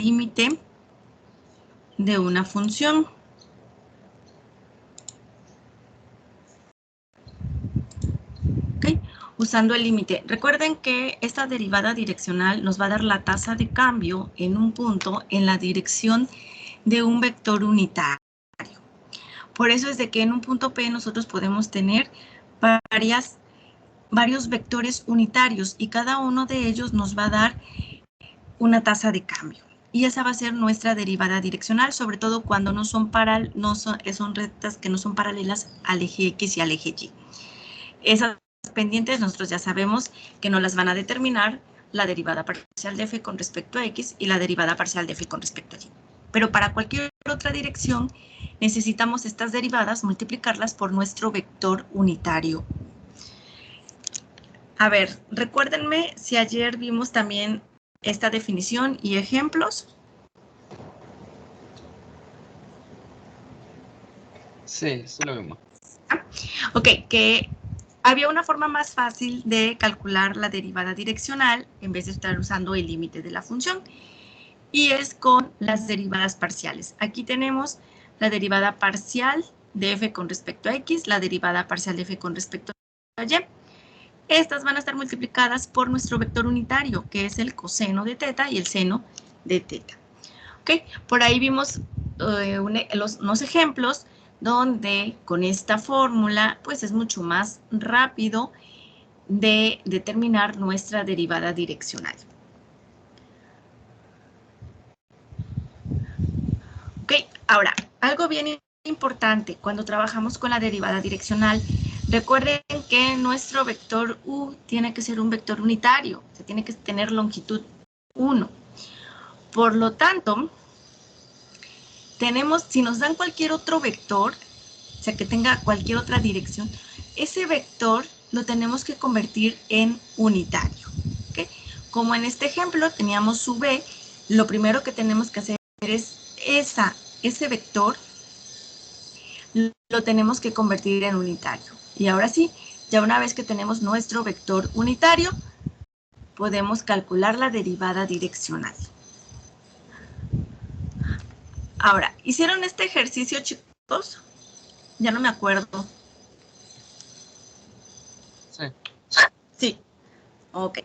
límite de una función. ¿Okay? Usando el límite. Recuerden que esta derivada direccional nos va a dar la tasa de cambio en un punto en la dirección de un vector unitario. Por eso es de que en un punto P nosotros podemos tener varios vectores unitarios y cada uno de ellos nos va a dar una tasa de cambio. Y esa va a ser nuestra derivada direccional, sobre todo cuando son rectas que no son paralelas al eje X y al eje Y. Esas pendientes nosotros ya sabemos que no las van a determinar la derivada parcial de f con respecto a x y la derivada parcial de f con respecto a y. Pero para cualquier otra dirección necesitamos estas derivadas multiplicarlas por nuestro vector unitario. A ver, recuérdenme si ayer vimos también esta definición y ejemplos. Sí, sí lo vimos. Ok, que había una forma más fácil de calcular la derivada direccional en vez de estar usando el límite de la función. Y es con las derivadas parciales. Aquí tenemos la derivada parcial de f con respecto a x, la derivada parcial de f con respecto a y. Estas van a estar multiplicadas por nuestro vector unitario, que es el coseno de teta y el seno de teta. ¿Okay? Por ahí vimos unos ejemplos donde con esta fórmula pues es mucho más rápido de determinar nuestra derivada direccional. Ok, ahora, algo bien importante cuando trabajamos con la derivada direccional, recuerden que nuestro vector u tiene que ser un vector unitario, o sea, tiene que tener longitud 1. Por lo tanto, si nos dan cualquier otro vector, o sea, que tenga cualquier otra dirección, ese vector lo tenemos que convertir en unitario. ¿Okay? Como en este ejemplo teníamos su b, lo primero que tenemos que hacer es ese vector lo tenemos que convertir en unitario. Y ahora sí, ya una vez que tenemos nuestro vector unitario, podemos calcular la derivada direccional. Ahora, ¿hicieron este ejercicio, chicos? Ya no me acuerdo. Sí. Sí. Ok.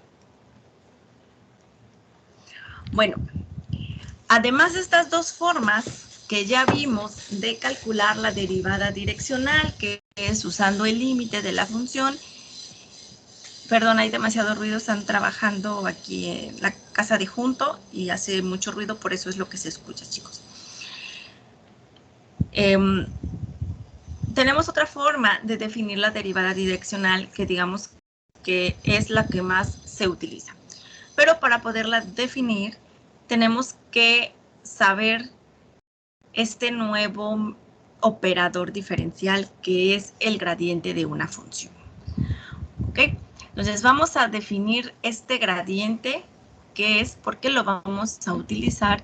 Bueno, además de estas dos formas que ya vimos de calcular la derivada direccional, que es usando el límite de la función. Perdón, hay demasiado ruido, están trabajando aquí en la casa de junto y hace mucho ruido, por eso es lo que se escucha, chicos. Tenemos otra forma de definir la derivada direccional que digamos que es la que más se utiliza. Pero para poderla definir, tenemos que saber este nuevo operador diferencial que es el gradiente de una función. ¿Ok? Entonces vamos a definir este gradiente, que es porque lo vamos a utilizar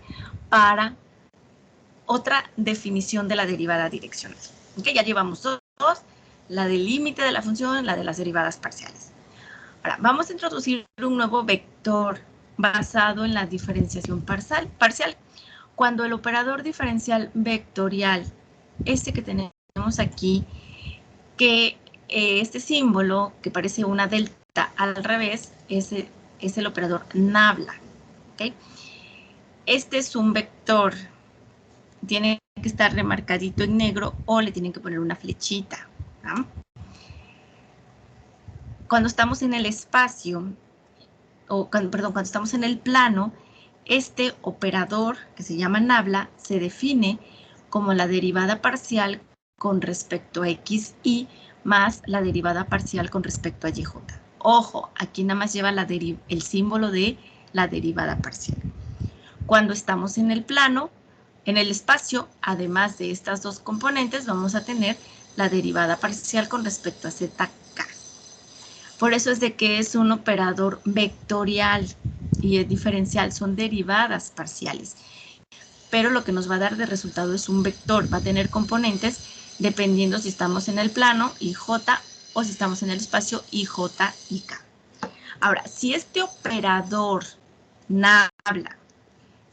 para otra definición de la derivada direccional. ¿Ok? Ya llevamos dos, la del límite de la función, la de las derivadas parciales. Ahora, vamos a introducir un nuevo vector basado en la diferenciación parcial. Cuando el operador diferencial vectorial, este que tenemos aquí, que este símbolo que parece una delta al revés, es el operador nabla. ¿Okay? Este es un vector, tiene que estar remarcadito en negro o le tienen que poner una flechita. ¿No? Cuando estamos en el espacio, cuando estamos en el plano, este operador que se llama nabla se define como la derivada parcial con respecto a x, y más la derivada parcial con respecto a y. Ojo, aquí nada más lleva el símbolo de la derivada parcial. Cuando estamos en el plano, en el espacio, además de estas dos componentes, vamos a tener la derivada parcial con respecto a zk. Por eso es de que es un operador vectorial y es diferencial, son derivadas parciales. Pero lo que nos va a dar de resultado es un vector, va a tener componentes dependiendo si estamos en el plano, ij, o si estamos en el espacio, ij y k. Ahora, si este operador nabla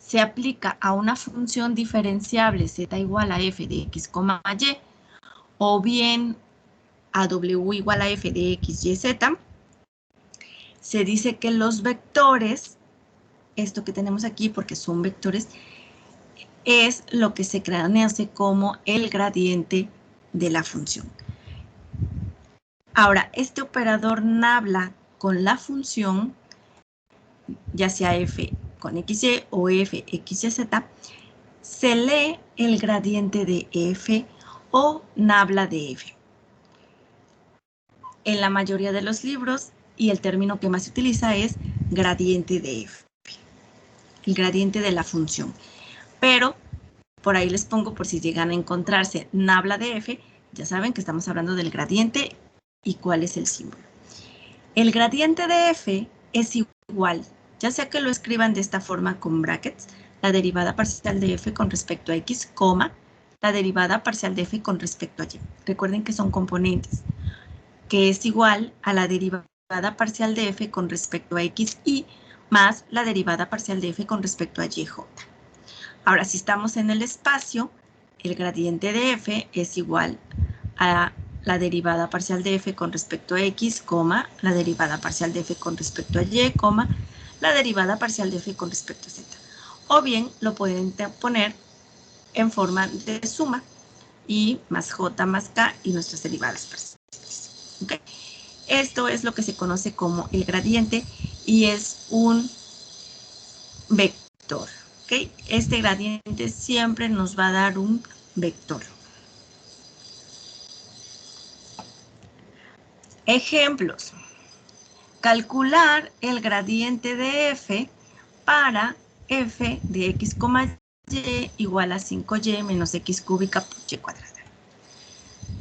se aplica a una función diferenciable z igual a f de x, y, o bien a w igual a f de x, y, z, se dice que los vectores, esto que tenemos aquí porque son vectores, es lo que se conoce como el gradiente de la función. Ahora, este operador nabla con la función, ya sea f con xy o f xyz, se lee el gradiente de f o nabla de f. En la mayoría de los libros, y el término que más se utiliza es gradiente de f, el gradiente de la función. Pero por ahí les pongo, por si llegan a encontrarse nabla de f, ya saben que estamos hablando del gradiente y cuál es el símbolo. El gradiente de f es igual, ya sea que lo escriban de esta forma con brackets, la derivada parcial de f con respecto a x, la derivada parcial de f con respecto a y. Recuerden que son componentes, que es igual a la derivada parcial de f con respecto a x y más la derivada parcial de f con respecto a yj. Ahora, si estamos en el espacio, el gradiente de f es igual a la derivada parcial de f con respecto a x, la derivada parcial de f con respecto a y, la derivada parcial de f con respecto a z. O bien lo pueden poner en forma de suma, y más j más k y nuestras derivadas parciales. ¿Okay? Esto es lo que se conoce como el gradiente y es un vector. ¿Okay? Este gradiente siempre nos va a dar un vector. Ejemplos. Calcular el gradiente de f para f de x, y igual a 5y menos x cúbica por y cuadrada.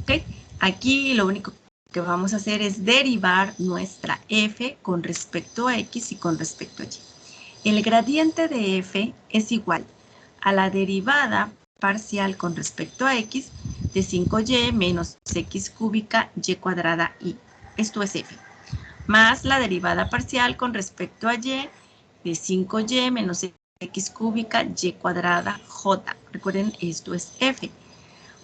¿Okay? Aquí lo único que vamos a hacer es derivar nuestra f con respecto a x y con respecto a y. El gradiente de f es igual a la derivada parcial con respecto a x de 5y menos x cúbica y cuadrada y. Esto es f. Más la derivada parcial con respecto a y de 5y menos x cúbica y cuadrada j. Recuerden, esto es f.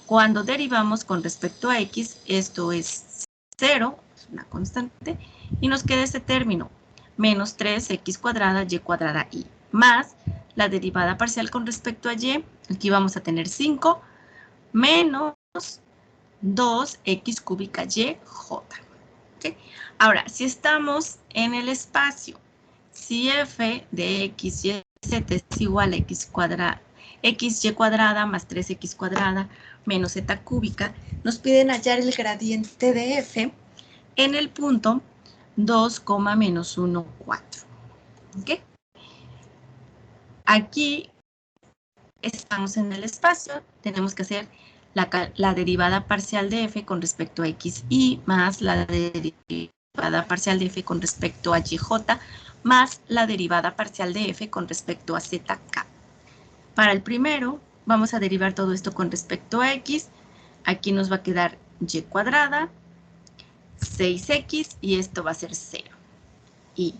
Cuando derivamos con respecto a x, esto es 0, es una constante, y nos queda este término, menos 3x cuadrada y cuadrada y, más la derivada parcial con respecto a y, aquí vamos a tener 5, menos 2x cúbica y j. ¿Okay? Ahora, si estamos en el espacio, si f de x, y, z es igual a x y cuadrada más 3x cuadrada menos z cúbica, nos piden hallar el gradiente de f en el punto 2, menos 1, 4. ¿Okay? Aquí estamos en el espacio, tenemos que hacer la derivada parcial de f con respecto a x y más la derivada parcial de f con respecto a yj más la derivada parcial de f con respecto a zk. Para el primero, vamos a derivar todo esto con respecto a x. Aquí nos va a quedar y cuadrada, 6x, y esto va a ser 0. Y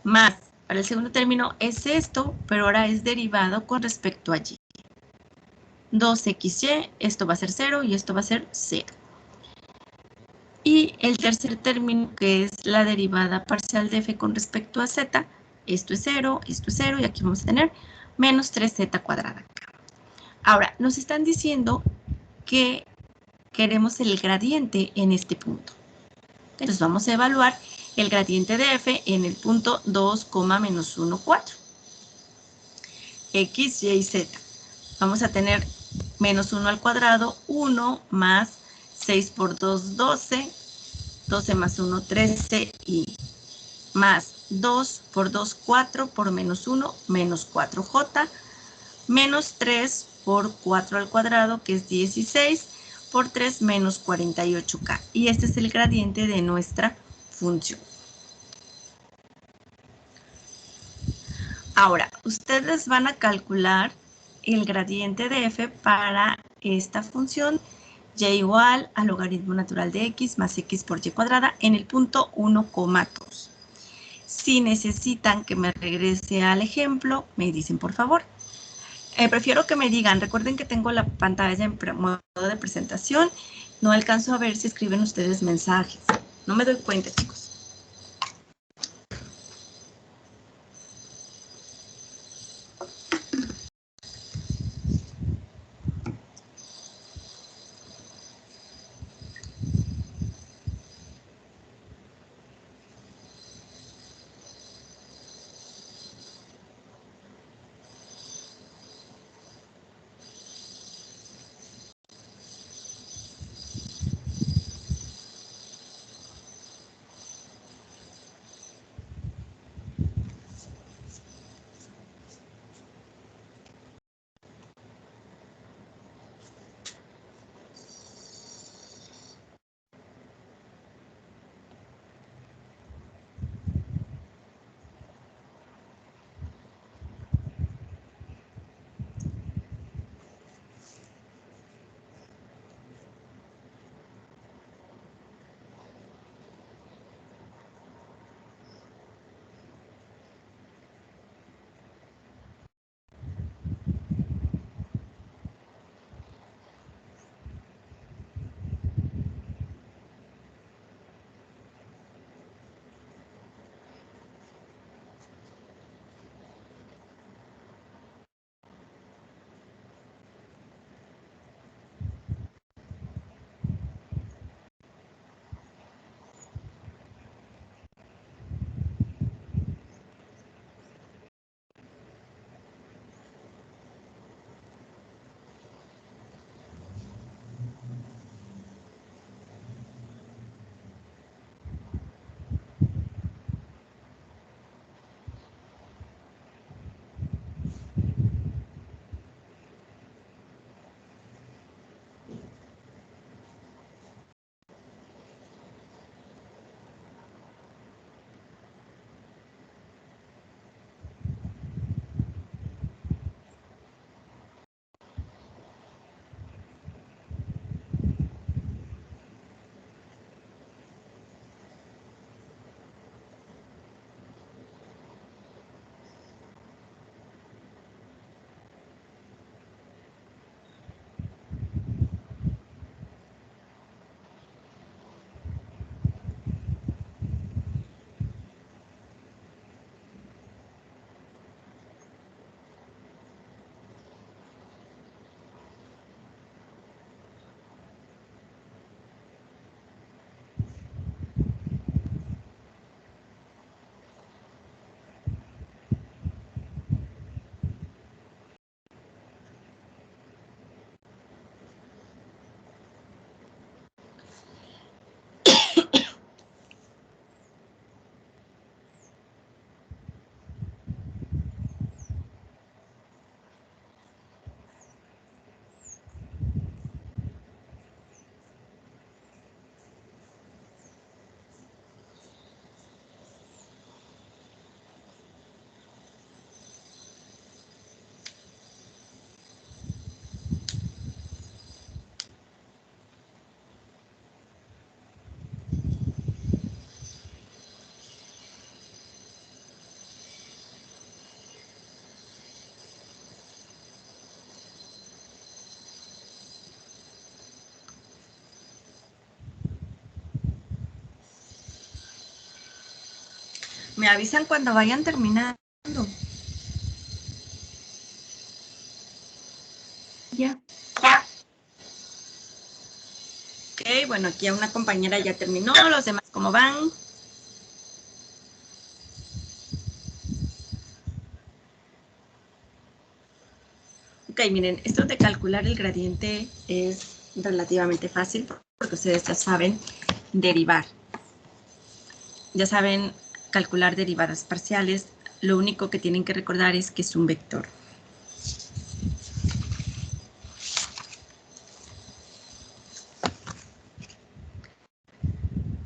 más, para el segundo término es esto, pero ahora es derivado con respecto a y. 2xy, esto va a ser 0 y esto va a ser 0. Y el tercer término, que es la derivada parcial de f con respecto a z, esto es 0 y aquí vamos a tener menos 3z cuadrada. Ahora, nos están diciendo que queremos el gradiente en este punto. Entonces vamos a evaluar el gradiente de f en el punto 2, menos 1, 4. X, y, z. Vamos a tener menos 1 al cuadrado, 1 más 6 por 2, 12. 12 más 1, 13 y más 2 por 2, 4 por menos 1, menos 4j, menos 3 por 4 al cuadrado, que es 16, por 3 menos 48k. Y este es el gradiente de nuestra función. Ahora, ustedes van a calcular el gradiente de f para esta función y igual al logaritmo natural de x más x por y cuadrada en el punto 1,2. Si necesitan que me regrese al ejemplo, me dicen por favor. Prefiero que me digan, recuerden que tengo la pantalla en modo de presentación, no alcanzo a ver si escriben ustedes mensajes. No me doy cuenta, chicos. Me avisan cuando vayan terminando. Ya. Ok, bueno, aquí a una compañera ya terminó, los demás, ¿cómo van? Ok, miren, esto de calcular el gradiente es relativamente fácil porque ustedes ya saben derivar. Ya saben calcular derivadas parciales. Lo único que tienen que recordar es que es un vector.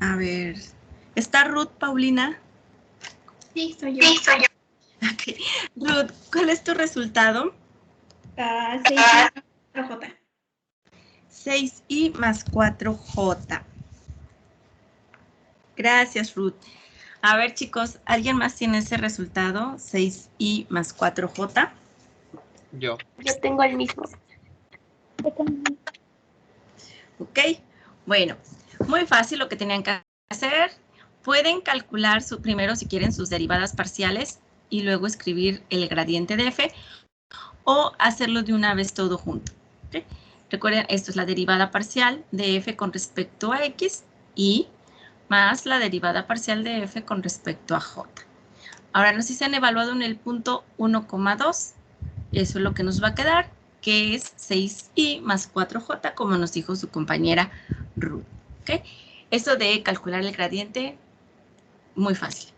A ver, ¿está Ruth, Paulina? Sí, soy yo. Okay. Ruth, ¿cuál es tu resultado? 6J. 6i más 4j. Gracias, Ruth. A ver, chicos, ¿alguien más tiene ese resultado? 6i más 4j. Yo. Yo tengo el mismo. ¿Ok? Bueno, muy fácil lo que tenían que hacer. Pueden calcular primero, si quieren, sus derivadas parciales y luego escribir el gradiente de f, o hacerlo de una vez todo junto. ¿Okay? Recuerden, esto es la derivada parcial de f con respecto a x y más la derivada parcial de f con respecto a j. Ahora, no sé si se han evaluado en el punto 1,2. Eso es lo que nos va a quedar, que es 6i más 4j, como nos dijo su compañera Ruth. ¿Okay? Esto de calcular el gradiente, muy fácil.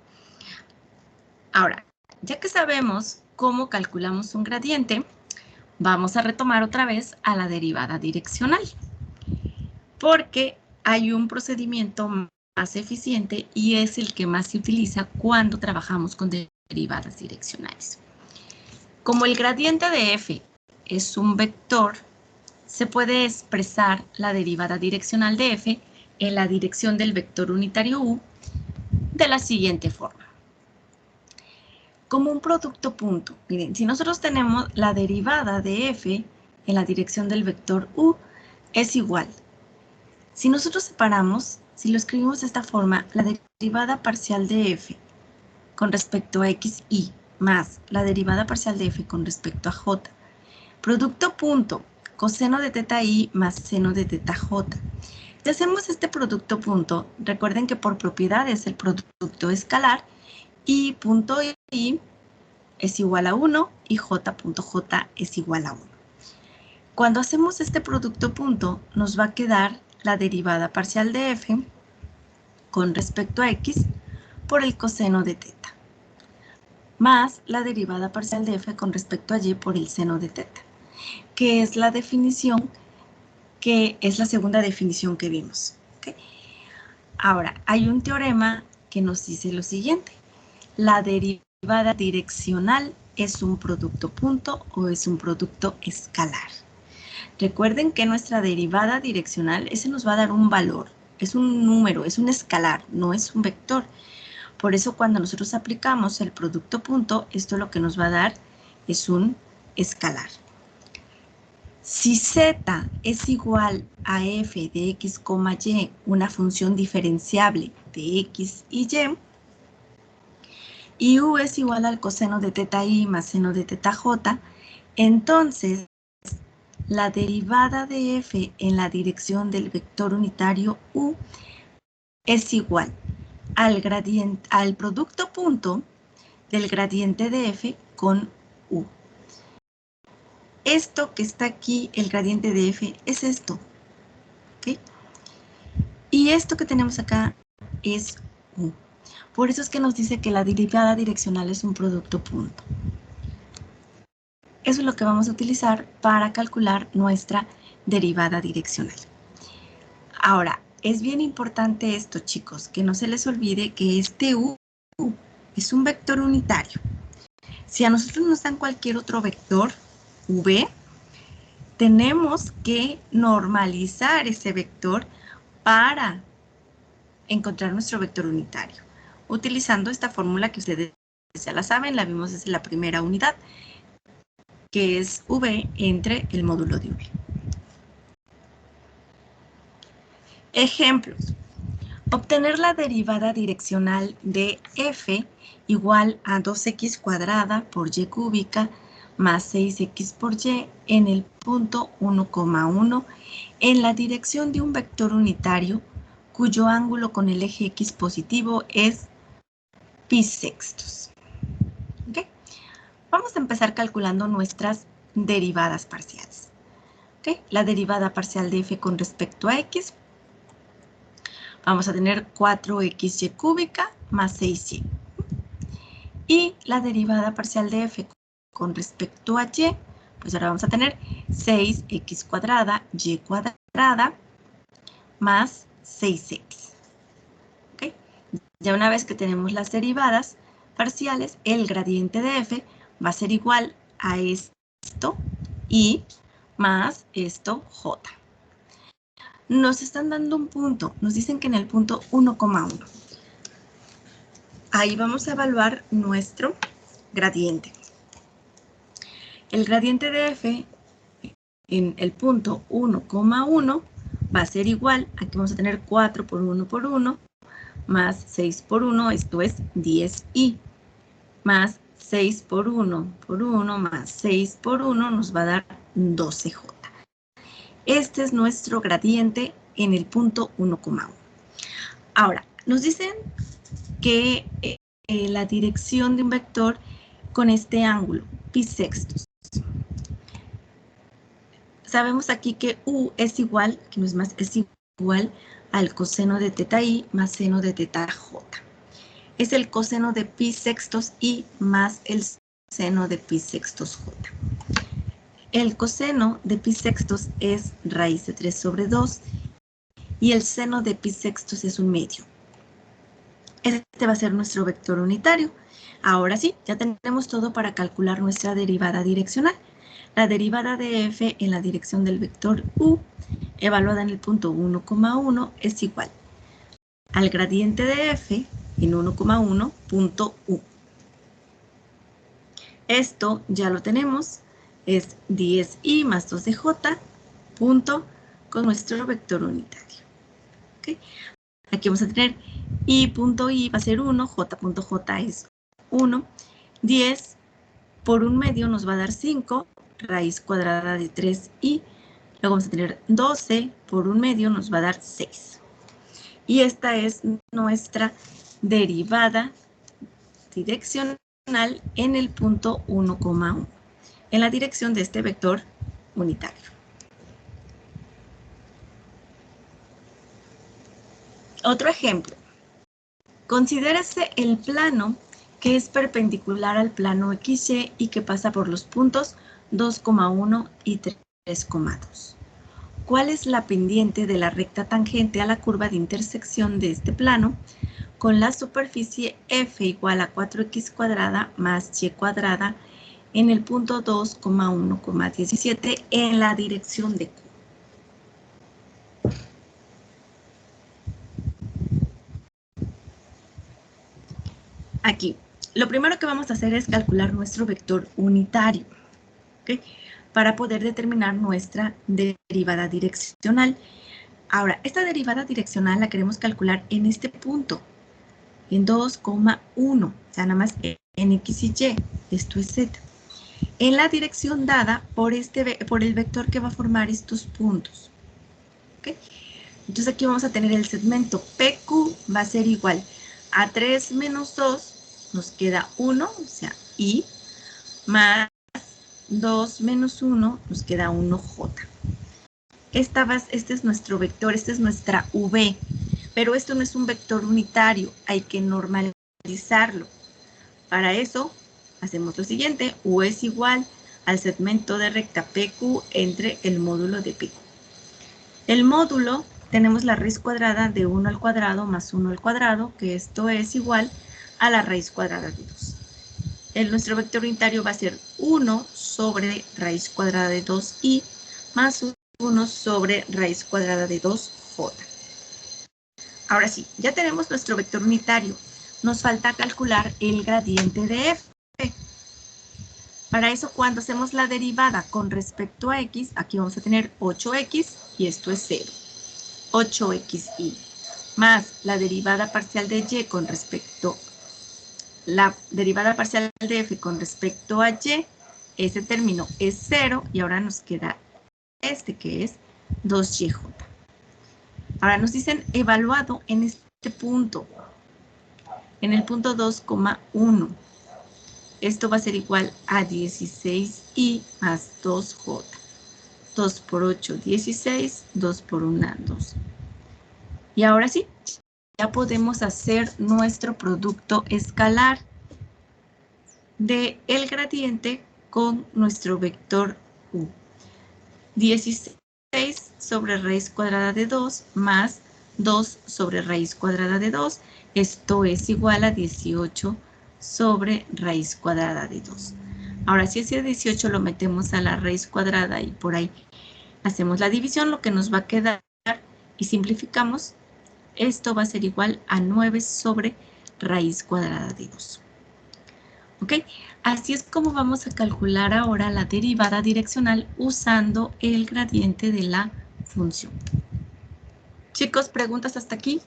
Ahora, ya que sabemos cómo calculamos un gradiente, vamos a retomar otra vez a la derivada direccional, porque hay un procedimiento más eficiente y es el que más se utiliza cuando trabajamos con derivadas direccionales. Como el gradiente de f es un vector, se puede expresar la derivada direccional de f en la dirección del vector unitario u de la siguiente forma. Como un producto punto. Miren, si nosotros tenemos la derivada de f en la dirección del vector u, es igual. Si nosotros separamos, si lo escribimos de esta forma, la derivada parcial de f con respecto a x y más la derivada parcial de f con respecto a j, producto punto, coseno de teta i más seno de teta j. Si hacemos este producto punto, recuerden que por propiedades el producto escalar y punto i es igual a 1 y j.j es igual a 1. Cuando hacemos este producto punto, nos va a quedar la derivada parcial de f con respecto a x por el coseno de teta, más la derivada parcial de f con respecto a y por el seno de teta, que es la definición, que es la segunda definición que vimos. ¿Okay? Ahora, hay un teorema que nos dice lo siguiente. La derivada direccional es un producto punto o es un producto escalar. Recuerden que nuestra derivada direccional, ese nos va a dar un valor, es un número, es un escalar, no es un vector. Por eso cuando nosotros aplicamos el producto punto, esto lo que nos va a dar es un escalar. Si z es igual a f de x, y, una función diferenciable de x y u es igual al coseno de teta i más seno de teta j, entonces la derivada de f en la dirección del vector unitario u es igual al producto punto del gradiente de f con u. Esto que está aquí, el gradiente de f, es esto. ¿Okay? Y esto que tenemos acá es u. Por eso es que nos dice que la derivada direccional es un producto punto. Eso es lo que vamos a utilizar para calcular nuestra derivada direccional. Ahora, es bien importante esto, chicos, que no se les olvide que este u es un vector unitario. Si a nosotros nos dan cualquier otro vector, v, tenemos que normalizar ese vector para encontrar nuestro vector unitario, utilizando esta fórmula que ustedes ya la saben, la vimos desde la primera unidad, que es v entre el módulo de v. Ejemplos. Obtener la derivada direccional de f igual a 2x cuadrada por y cúbica más 6x por y en el punto 1,1 en la dirección de un vector unitario cuyo ángulo con el eje x positivo es pi sextos. ¿Okay? Vamos a empezar calculando nuestras derivadas parciales. ¿Okay? La derivada parcial de f con respecto a x, vamos a tener 4xy cúbica más 6y. Y la derivada parcial de f con respecto a y, pues ahora vamos a tener 6x cuadrada, y cuadrada, más 6x. ¿Okay? Ya una vez que tenemos las derivadas parciales, el gradiente de f va a ser igual a esto y más esto j. Nos están dando un punto, nos dicen que en el punto 1,1. Ahí vamos a evaluar nuestro gradiente. el gradiente de f en el punto 1,1 va a ser igual, aquí vamos a tener 4 por 1 por 1, más 6 por 1, esto es 10i, más 6 por 1 por 1, más 6 por 1 nos va a dar 12j. Este es nuestro gradiente en el punto 1,1. Ahora, nos dicen que la dirección de un vector con este ángulo, pi sextos. Sabemos aquí que u es igual, que no es más, es igual al coseno de teta i más seno de teta j. Es el coseno de pi sextos i más el seno de pi sextos j. El coseno de pi sextos es raíz de 3 sobre 2 y el seno de pi sextos es 1/2. Este va a ser nuestro vector unitario. Ahora sí, ya tenemos todo para calcular nuestra derivada direccional. La derivada de f en la dirección del vector u, evaluada en el punto 1,1, es igual al gradiente de f en 1,1 punto u. Esto ya lo tenemos, es 10i más 2dj punto con nuestro vector unitario. ¿Okay? Aquí vamos a tener i punto i va a ser 1, j punto j es 1, 10 por 1/2 nos va a dar 5, raíz cuadrada de 3i, luego vamos a tener 12 por 1/2 nos va a dar 6. Y esta es nuestra derivada direccional en el punto 1,1, en la dirección de este vector unitario. Otro ejemplo. Considérese el plano que es perpendicular al plano XY y que pasa por los puntos 2,1 y 3,2. ¿Cuál es la pendiente de la recta tangente a la curva de intersección de este plano con la superficie f igual a 4x cuadrada más y cuadrada en el punto 2,1,17 en la dirección de Q? Aquí, lo primero que vamos a hacer es calcular nuestro vector unitario, ¿okay? Para poder determinar nuestra derivada direccional. Ahora, esta derivada direccional la queremos calcular en este punto, en 2,1, o sea, nada más en x y y, esto es z, en la dirección dada por el vector que va a formar estos puntos. ¿Okay? Entonces aquí vamos a tener el segmento PQ va a ser igual a 3 menos 2, nos queda 1, o sea, I, más 2 menos 1, nos queda 1J. Este es nuestro vector, esta es nuestra V, pero esto no es un vector unitario, hay que normalizarlo. Para eso, hacemos lo siguiente, U es igual al segmento de recta PQ entre el módulo de PQ. El módulo, tenemos la raíz cuadrada de 1 al cuadrado más 1 al cuadrado, que esto es igual a la raíz cuadrada de 2. Nuestro vector unitario va a ser 1 sobre raíz cuadrada de 2i más 1 sobre raíz cuadrada de 2j. Ahora sí, ya tenemos nuestro vector unitario. Nos falta calcular el gradiente de f. Para eso, cuando hacemos la derivada con respecto a x, aquí vamos a tener 8x y esto es 0. 8xy más la derivada parcial de y con respecto la derivada parcial de f con respecto a y, ese término es 0 y ahora nos queda este que es 2y. Ahora nos dicen evaluado en este punto, en el punto 2,1. Esto va a ser igual a 16i más 2j. 2 por 8, 16, 2 por 1, 2. Y ahora sí, ya podemos hacer nuestro producto escalar de el gradiente con nuestro vector u. 16 sobre raíz cuadrada de 2 más 2 sobre raíz cuadrada de 2. Esto es igual a 18 sobre raíz cuadrada de 2. Ahora, si ese 18 lo metemos a la raíz cuadrada y por ahí hacemos la división, lo que nos va a quedar y simplificamos, esto va a ser igual a 9 sobre raíz cuadrada de 2. ¿Ok? Así es como vamos a calcular ahora la derivada direccional usando el gradiente de la función. Chicos, ¿preguntas hasta aquí?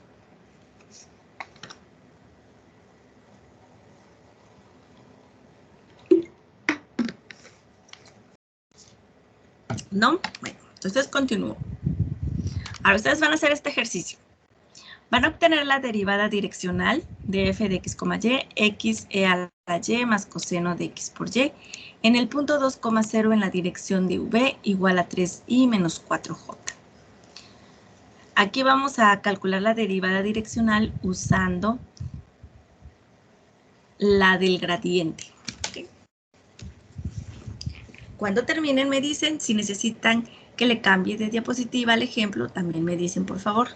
¿No? Bueno, entonces continúo. Ahora ustedes van a hacer este ejercicio. Van a obtener la derivada direccional de f de x, y, x e a la y más coseno de x por y, en el punto 2,0 en la dirección de v igual a 3i menos 4j. Aquí vamos a calcular la derivada direccional usando la del gradiente. ¿Okay? Cuando terminen me dicen, si necesitan que le cambie de diapositiva al ejemplo, también me dicen por favor.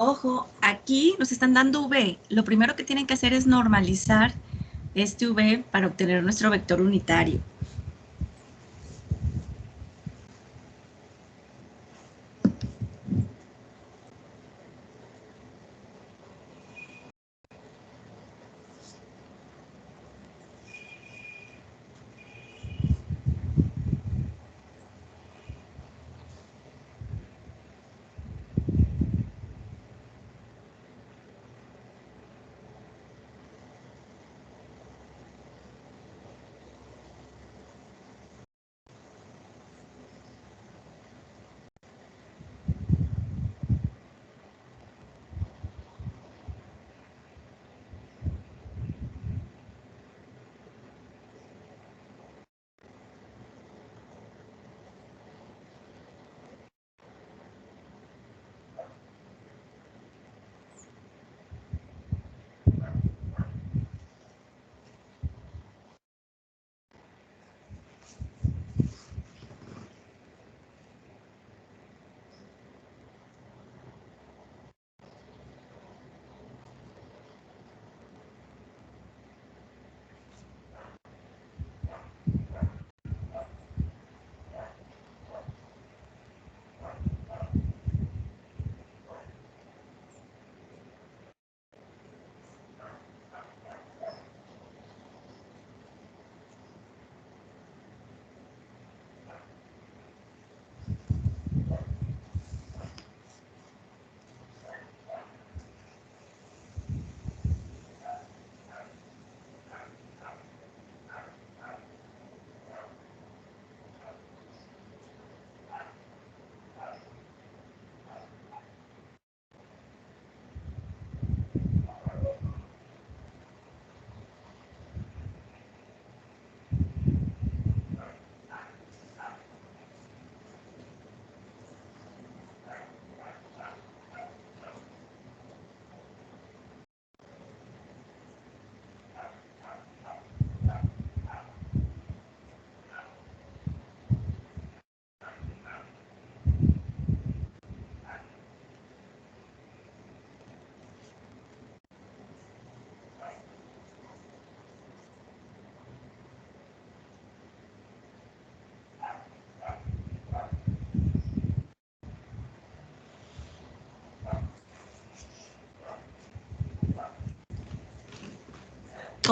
Ojo, aquí nos están dando v. Lo primero que tienen que hacer es normalizar este v para obtener nuestro vector unitario.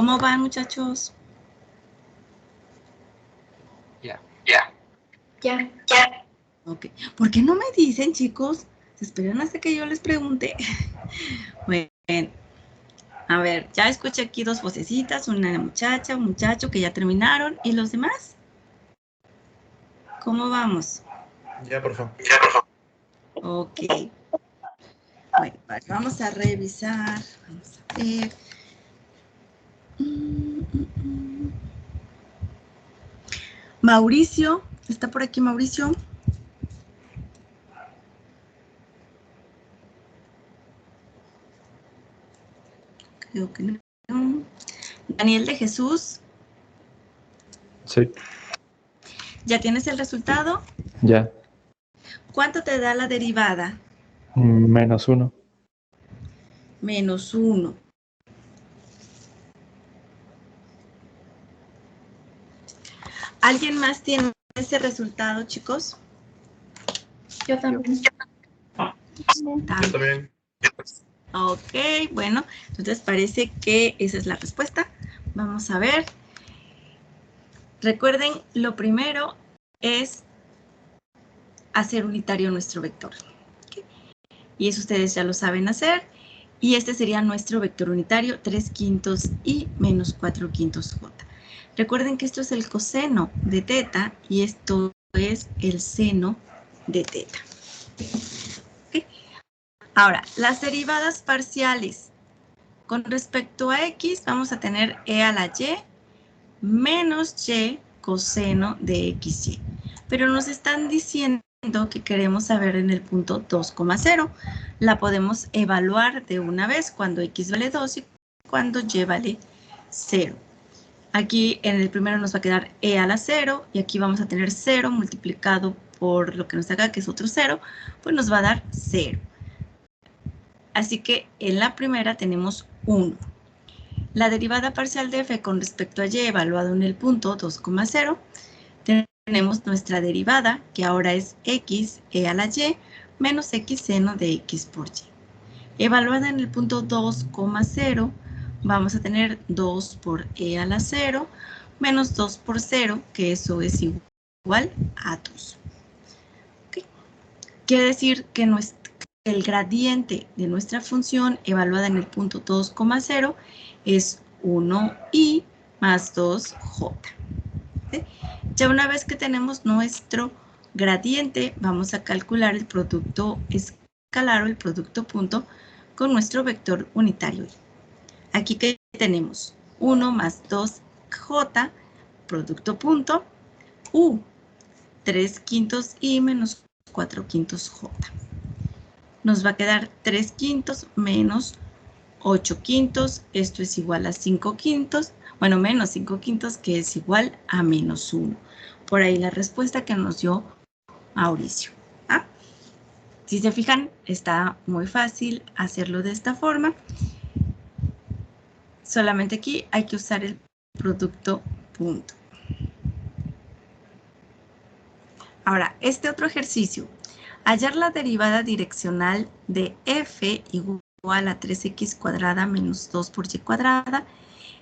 ¿Cómo van, muchachos? Ya. Ya. Ok. ¿Por qué no me dicen, chicos? Se esperan hasta que yo les pregunte. Bueno, a ver, ya escuché aquí dos vocecitas, una muchacha, un muchacho que ya terminaron. ¿Y los demás? ¿Cómo vamos? Ya, por favor. Ok. Bueno, vamos a revisar. Vamos a ver. Mauricio, ¿está por aquí Mauricio? Creo que no. Daniel de Jesús, Sí, ¿ya tienes el resultado? ya. ¿Cuánto te da la derivada? -1. Menos 1. ¿Alguien más tiene ese resultado, chicos? Yo también. Yo también. Ok, bueno, entonces parece que esa es la respuesta. Vamos a ver. Recuerden, lo primero es hacer unitario nuestro vector. ¿Okay? Y eso ustedes ya lo saben hacer. Y este sería nuestro vector unitario, 3/5 y menos 4/5 j. Recuerden que esto es el coseno de teta y esto es el seno de teta. ¿Okay? Ahora, las derivadas parciales. Con respecto a x, vamos a tener e a la y menos y coseno de xy. Pero nos están diciendo que queremos saber en el punto 2,0. La podemos evaluar de una vez cuando x vale 2 y cuando y vale 0. Aquí en el primero nos va a quedar e a la 0 y aquí vamos a tener 0 multiplicado por lo que nos haga que es otro 0, pues nos va a dar 0. Así que en la primera tenemos 1. La derivada parcial de f con respecto a y evaluado en el punto 2,0, tenemos nuestra derivada, que ahora es x e a la y menos x seno de x por y. Evaluada en el punto 2,0, vamos a tener 2 por e a la 0 menos 2 por 0, que eso es igual a 2. ¿Okay? Quiere decir que el gradiente de nuestra función evaluada en el punto 2,0 es 1i más 2j. ¿Sí? Ya una vez que tenemos nuestro gradiente, vamos a calcular el producto escalar o el producto punto con nuestro vector unitario. Aquí que tenemos 1 más 2j, producto punto, u, 3/5 i menos 4/5j. Nos va a quedar 3/5 menos 8/5, esto es igual a 5/5, bueno, menos 5/5, que es igual a menos 1. Por ahí la respuesta que nos dio Mauricio. ¿Ah? Si se fijan, está muy fácil hacerlo de esta forma. Solamente aquí hay que usar el producto punto. Ahora, este otro ejercicio. Hallar la derivada direccional de f igual a 3x cuadrada menos 2 por y cuadrada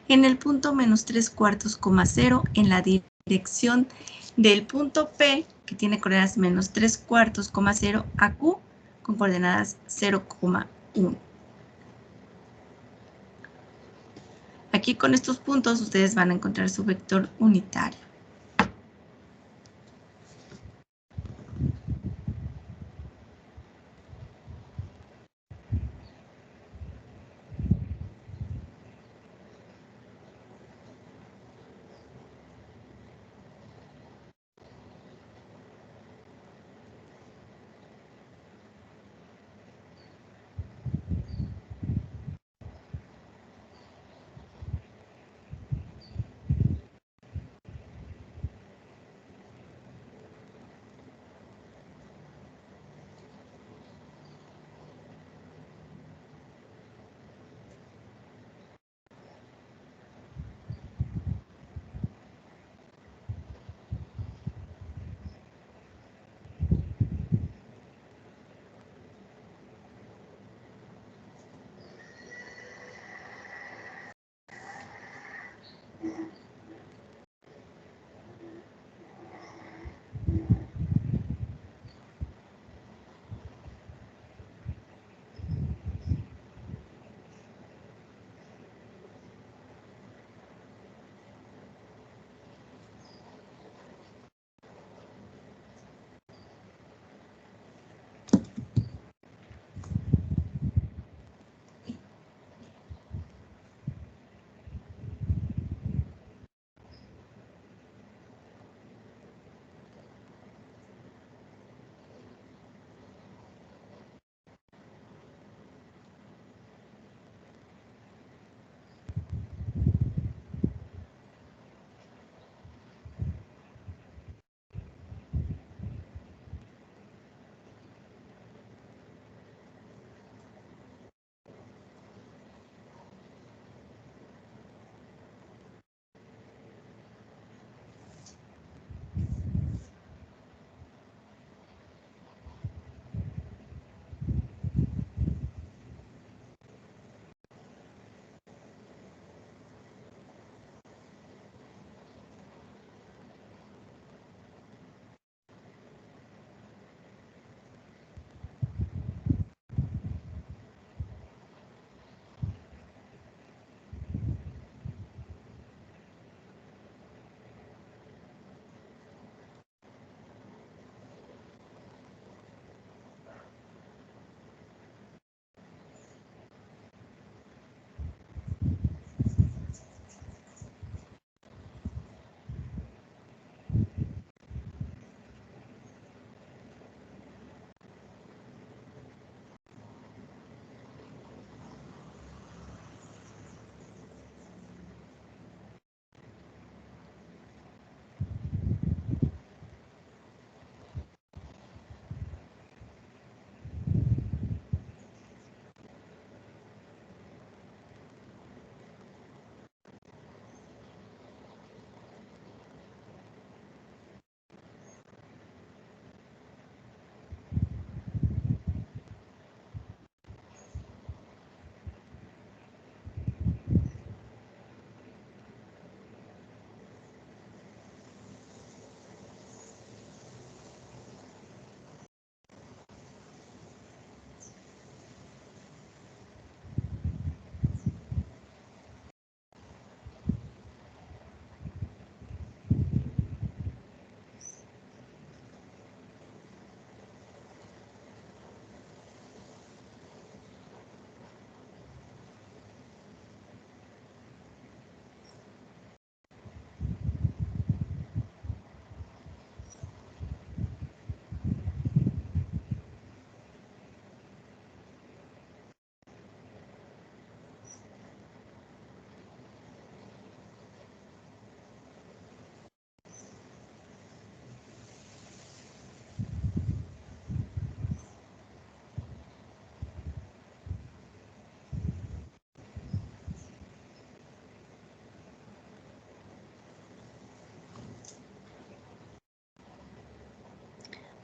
en el punto menos 3/4, en la dirección del punto P, que tiene coordenadas menos 3/4, a Q, con coordenadas 0,1. Aquí con estos puntos ustedes van a encontrar su vector unitario.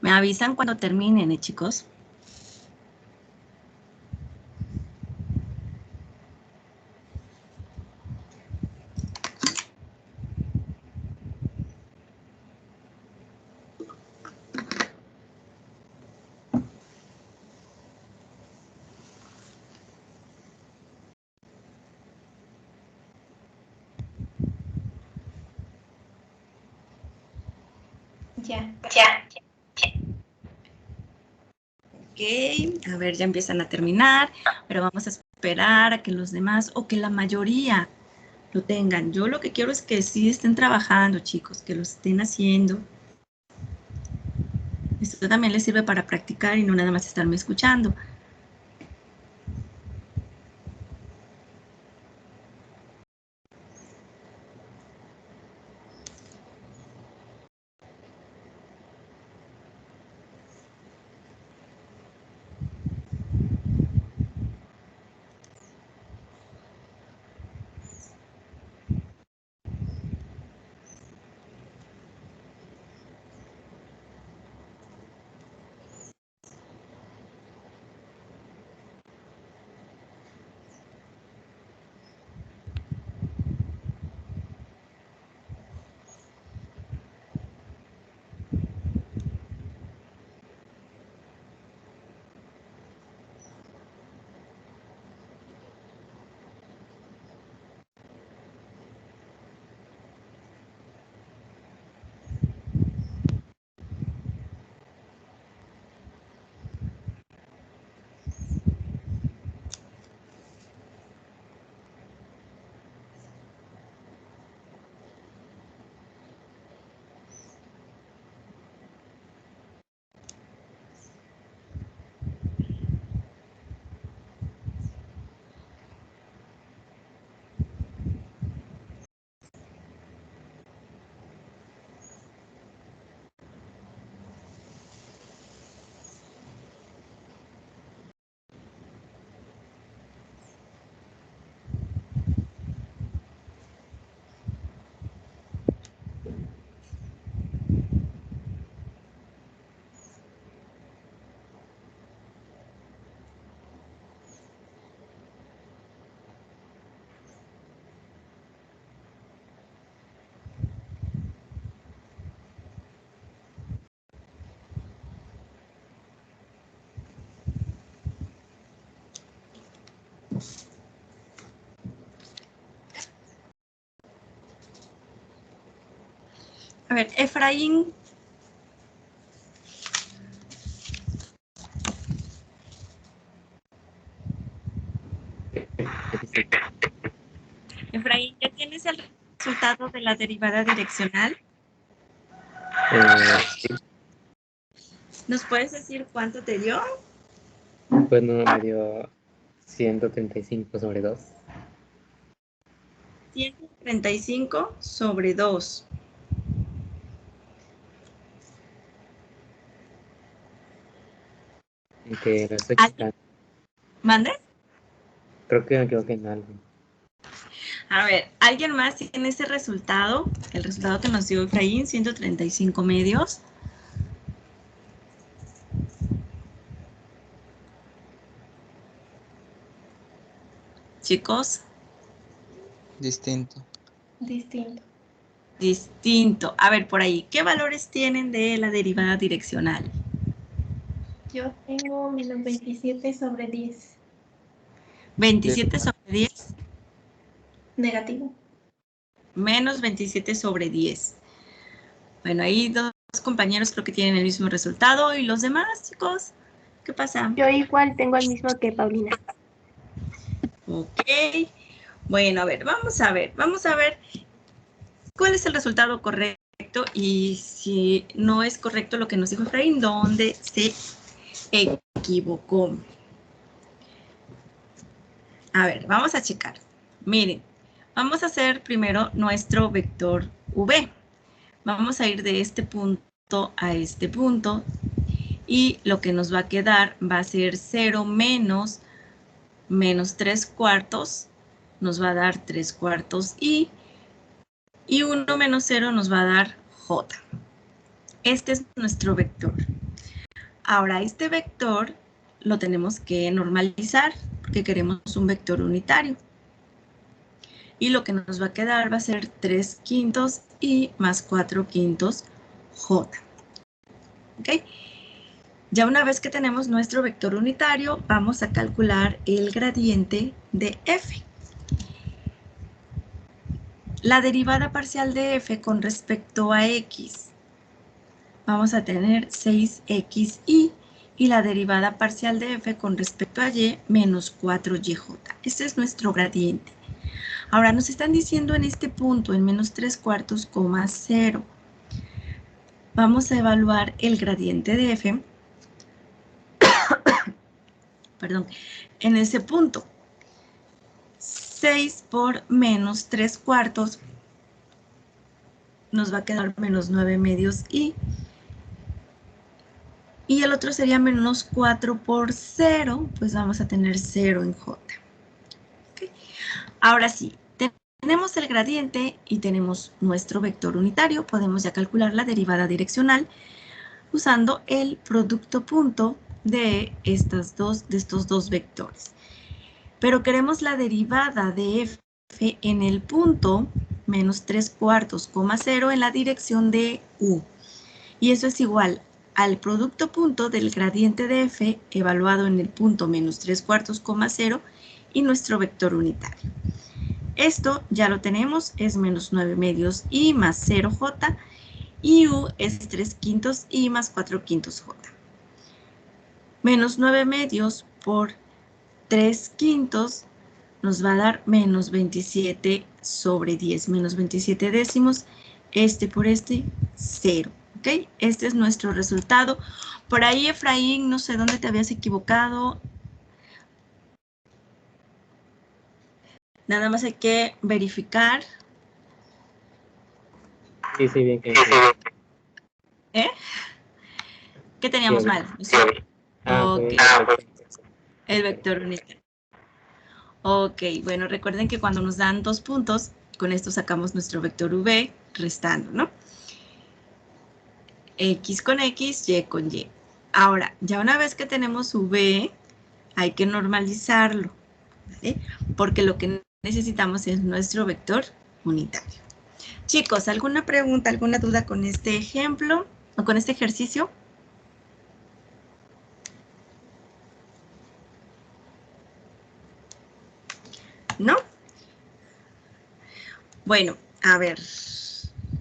Me avisan cuando terminen, chicos. Ya. Ok, a ver, ya empiezan a terminar, pero vamos a esperar a que los demás o que la mayoría lo tengan. Yo lo que quiero es que sí estén trabajando, chicos, que lo estén haciendo. Esto también les sirve para practicar y no nada más estarme escuchando. A ver, Efraín. Efraín, ¿ya tienes el resultado de la derivada direccional? Sí. ¿Nos puedes decir cuánto te dio? Bueno, me dio 135 sobre 2. 135 sobre 2. Que lo estoy checando. ¿Mande? Creo que me equivoqué en algo. A ver, ¿alguien más tiene ese resultado? El resultado que nos dio Efraín, 135 medios. Chicos. Distinto. Distinto. Distinto. A ver, por ahí, ¿qué valores tienen de la derivada direccional? Yo tengo menos 27 sobre 10. 27 sobre 10. Negativo. Menos 27 sobre 10. Bueno, ahí dos compañeros creo que tienen el mismo resultado. ¿Y los demás, chicos? ¿Qué pasa? Yo igual tengo el mismo que Paulina. Ok. Bueno, a ver, vamos a ver cuál es el resultado correcto y si no es correcto lo que nos dijo Efraín, ¿dónde se equivocó? A ver, vamos a checar. Miren, vamos a hacer primero nuestro vector V. Vamos a ir de este punto a este punto y lo que nos va a quedar va a ser 0 menos 3 cuartos, nos va a dar 3 cuartos y 1 menos 0 nos va a dar J. Este es nuestro vector. Ahora, este vector lo tenemos que normalizar porque queremos un vector unitario. Y lo que nos va a quedar va a ser 3/5 y más 4/5 j. ¿Ok? Ya una vez que tenemos nuestro vector unitario, vamos a calcular el gradiente de f. La derivada parcial de f con respecto a x. Vamos a tener 6xy y la derivada parcial de f con respecto a y menos 4yj. Este es nuestro gradiente. Ahora nos están diciendo en este punto, en menos 3/4, 0. Vamos a evaluar el gradiente de f. Perdón, en ese punto. 6 por menos 3/4 nos va a quedar menos 9/2 y el otro sería menos 4 por 0, pues vamos a tener 0 en j. ¿Okay? Ahora sí, tenemos el gradiente y tenemos nuestro vector unitario. Podemos ya calcular la derivada direccional usando el producto punto de estos dos vectores. Pero queremos la derivada de f en el punto menos 3/4, 0 en la dirección de u. Y eso es igual al producto punto del gradiente de f evaluado en el punto menos 3/4, 0 y nuestro vector unitario. Esto ya lo tenemos, es menos 9/2 y más 0j, y u es 3/5 y más 4/5j. Menos 9/2 por 3/5 nos va a dar menos 27/10, menos 27 décimos, este por este, 0. ¿Ok? Este es nuestro resultado. Por ahí, Efraín, no sé dónde te habías equivocado. Nada más hay que verificar. Sí, bien que... ¿Eh? ¿Qué teníamos Sí, mal? sí. Ok. Pues, El vector unitario. Ok, bueno, recuerden que cuando nos dan 2 puntos, con esto sacamos nuestro vector v restando, ¿no? X con X, Y con Y. Ahora, ya una vez que tenemos v, hay que normalizarlo, ¿vale? Porque lo que necesitamos es nuestro vector unitario. Chicos, ¿alguna pregunta, alguna duda con este ejemplo o con este ejercicio? ¿No? Bueno, a ver,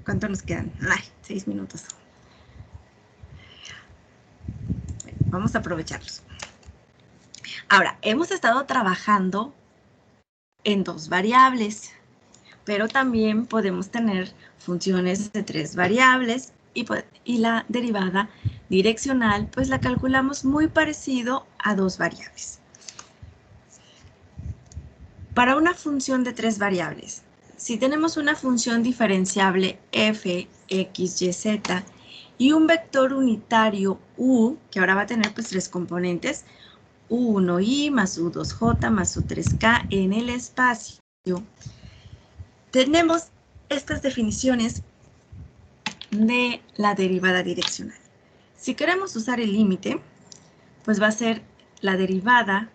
¿cuánto nos quedan? Ay, 6 minutos. Bueno, vamos a aprovecharlos. Ahora, hemos estado trabajando en 2 variables, pero también podemos tener funciones de 3 variables y la derivada direccional, pues la calculamos muy parecido a 2 variables. Para una función de 3 variables, si tenemos una función diferenciable f, x, y, z y un vector unitario u, que ahora va a tener pues 3 componentes, u1i más u2j más u3k en el espacio, tenemos estas definiciones de la derivada direccional. Si queremos usar el límite, pues va a ser la derivada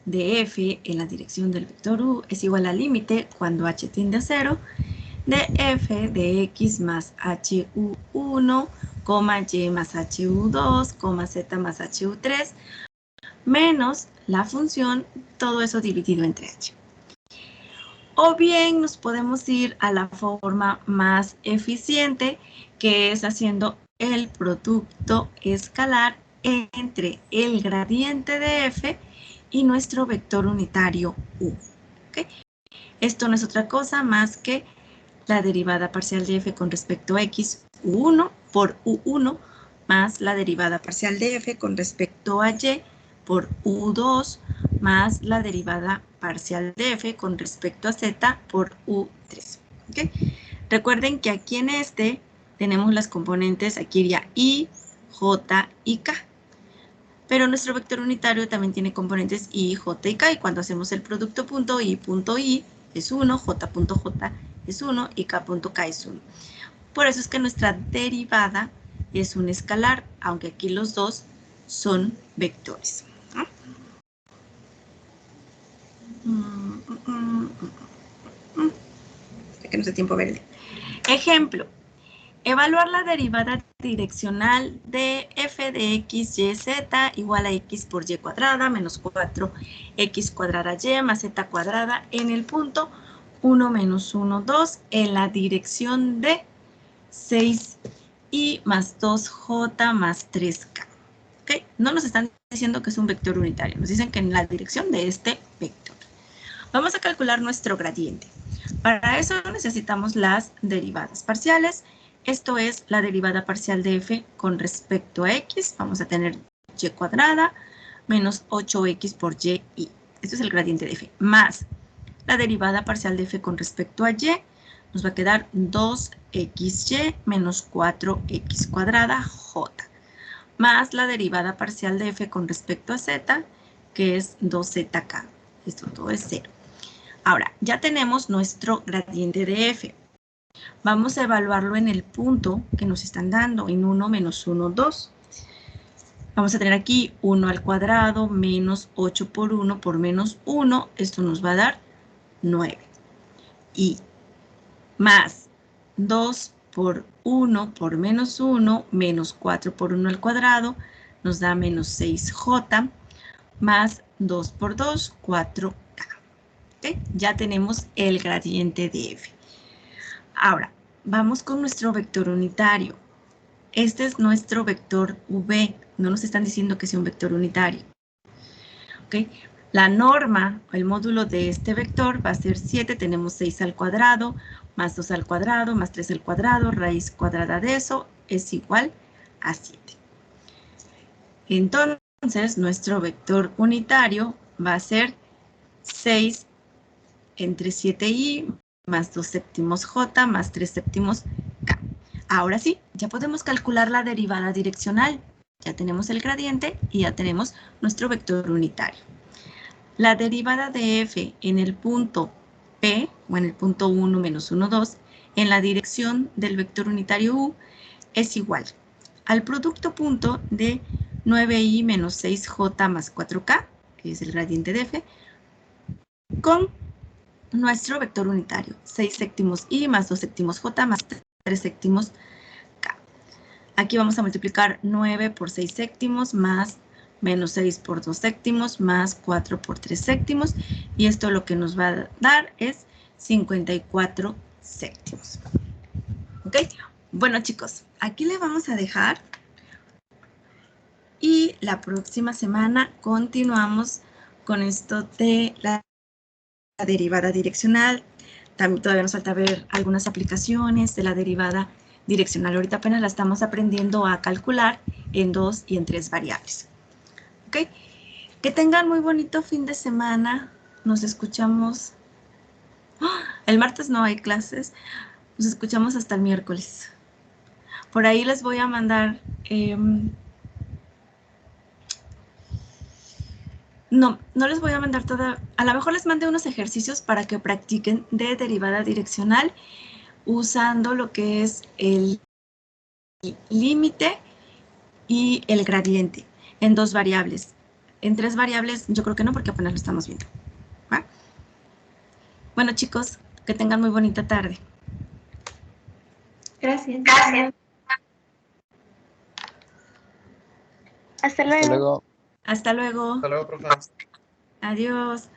de f en la dirección del vector u es igual al límite cuando h tiende a 0 de f de x más hu1, y más hu2, z más hu3, menos la función, todo eso dividido entre h. O bien nos podemos ir a la forma más eficiente, que es haciendo el producto escalar entre el gradiente de f y nuestro vector unitario u. ¿Okay? Esto no es otra cosa más que la derivada parcial de f con respecto a x, u1 por u1, más la derivada parcial de f con respecto a y por u2, más la derivada parcial de f con respecto a z por u3. ¿Okay? Recuerden que aquí en este tenemos las componentes, aquí iría i, j y k. Pero nuestro vector unitario también tiene componentes i, j y k, y cuando hacemos el producto punto i es 1, j.j es 1 y k.k es 1. Por eso es que nuestra derivada es un escalar, aunque aquí los dos son vectores. Que no sé tiempo verde. Ejemplo. Evaluar la derivada direccional de f de x, y, z igual a x por y cuadrada menos 4x cuadrada y más z cuadrada en el punto 1 menos 1, 2 en la dirección de 6y más 2j más 3k. ¿Okay? No nos están diciendo que es un vector unitario, nos dicen que en la dirección de este vector. Vamos a calcular nuestro gradiente. Para eso necesitamos las derivadas parciales. Esto es la derivada parcial de f con respecto a x. Vamos a tener y cuadrada menos 8x por y. Esto es el gradiente de f. Más la derivada parcial de f con respecto a y. Nos va a quedar 2xy menos 4x cuadrada j. Más la derivada parcial de f con respecto a z, que es 2zk. Esto todo es 0. Ahora, ya tenemos nuestro gradiente de f. Vamos a evaluarlo en el punto que nos están dando, en 1 menos 1, 2. Vamos a tener aquí 1 al cuadrado menos 8 por 1 por menos 1. Esto nos va a dar 9. Y más 2 por 1 por menos 1 menos 4 por 1 al cuadrado nos da menos 6j más 2 por 2, 4k. ¿Okay? Ya tenemos el gradiente de f. Ahora, vamos con nuestro vector unitario. Este es nuestro vector v. No nos están diciendo que sea un vector unitario. ¿Okay? La norma, el módulo de este vector va a ser 7. Tenemos 6 al cuadrado, más 2 al cuadrado, más 3 al cuadrado. Raíz cuadrada de eso es igual a 7. Entonces, nuestro vector unitario va a ser 6 entre 7i más 2 séptimos j más 3 séptimos k. Ahora sí, ya podemos calcular la derivada direccional. Ya tenemos el gradiente y ya tenemos nuestro vector unitario. La derivada de f en el punto P, o en el punto 1 menos 1, 2, en la dirección del vector unitario u, es igual al producto punto de 9i menos 6j más 4k, que es el gradiente de f, con nuestro vector unitario, 6 séptimos i más 2 séptimos j más 3 séptimos k. Aquí vamos a multiplicar 9 por 6 séptimos más menos 6 por 2 séptimos más 4 por 3 séptimos. Y esto lo que nos va a dar es 54 séptimos. ¿Ok? Bueno, chicos, aquí le vamos a dejar. Y la próxima semana continuamos con esto de la derivada direccional. También todavía nos falta ver algunas aplicaciones de la derivada direccional. Ahorita apenas la estamos aprendiendo a calcular en 2 y en 3 variables. ¿Ok? Que tengan muy bonito fin de semana. Nos escuchamos. El martes no hay clases. Nos escuchamos hasta el miércoles. Por ahí les voy a mandar... No les voy a mandar toda... A lo mejor les mande unos ejercicios para que practiquen de derivada direccional usando lo que es el límite y el gradiente en 2 variables. En 3 variables yo creo que no, porque apenas lo estamos viendo. ¿Va? Bueno, chicos, que tengan muy bonita tarde. Gracias. Hasta luego. Hasta luego. Hasta luego. Hasta luego, profe. Adiós.